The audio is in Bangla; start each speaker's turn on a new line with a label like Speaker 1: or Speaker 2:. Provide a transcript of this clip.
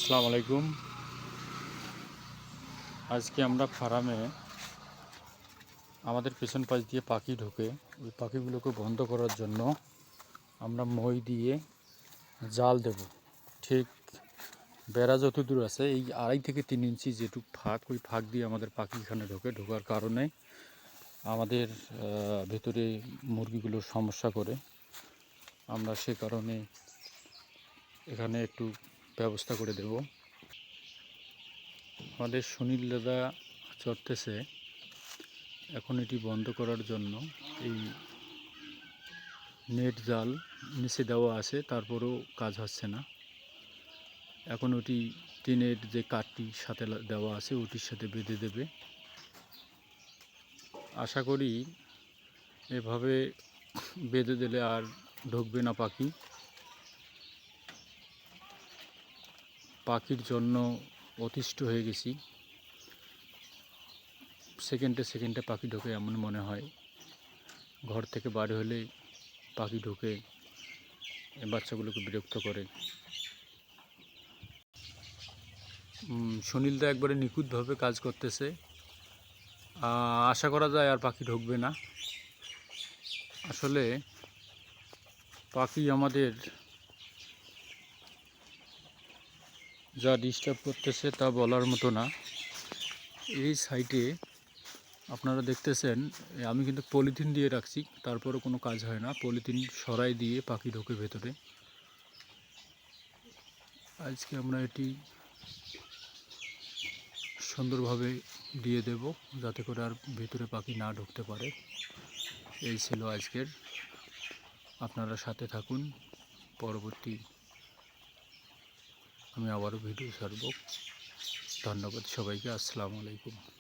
Speaker 1: আসসালামু আলাইকুম। আজকে আমরা ফার্মে আমাদের পেছন পাশ দিয়ে পাখি ঢোকে, ওই পাখিগুলোকে বন্ধ করার জন্য আমরা মই দিয়ে জাল দেব। ঠিক বেড়া যত দূর আছে এই 2.5 থেকে 3 ইঞ্চি যেটুক ফাঁক, ওই ফাঁক দিয়ে আমাদের পাখি এখানে ঢোকার কারণে আমাদের ভেতরে মুরগিগুলোর সমস্যা করে। আমরা সে কারণে এখানে একটু ব্যবস্থা করে দেব। আমাদের সুনীল দাদা চড়তেছে, এখন এটি বন্ধ করার জন্য এই নেট জাল নিচে দেওয়া আছে, তারপরেও কাজ হচ্ছে না। এখন ওটি টিনের যে কাঠটি সাথে দেওয়া আছে ওটির সাথে বেঁধে দেবে। আশা করি এভাবে বেঁধে দিলে আর ঢুকবে না পাখি। পাখির জন্য অতিষ্ঠ হয়ে গেছি। সেকেন্ডে সেকেন্ডে পাখি ঢোকে এমন মনে হয়। ঘর থেকে বাইরে হলে পাখি ঢোকে, বাচ্চাগুলোকে বিরক্ত করে। সুনীলদা একবারে নিখুঁতভাবে কাজ করতেছে। আশা করা যায় আর পাখি ঢুকবে না। আসলে পাখি আমাদের যা ডিস্টার্ব করতেছে তা বলার মতো না। এই সাইটে আপনারা দেখতেছেন আমি কিন্তু পলিথিন দিয়ে রাখছি, তারপরও কোনো কাজ হয় না। পলিথিন সরাই দিয়ে পাখি ঢোকে ভেতরে। আজকে আমরা এটি সুন্দরভাবে দিয়ে দেব, যাতে করে আর ভেতরে পাখি না ঢুকতে পারে। এই ছিল আজকের। আপনারা সাথে থাকুন, পরবর্তী আমি আবারও ভিডিও ছাড়ব। ধন্যবাদ সবাইকে। আসসালামু আলাইকুম।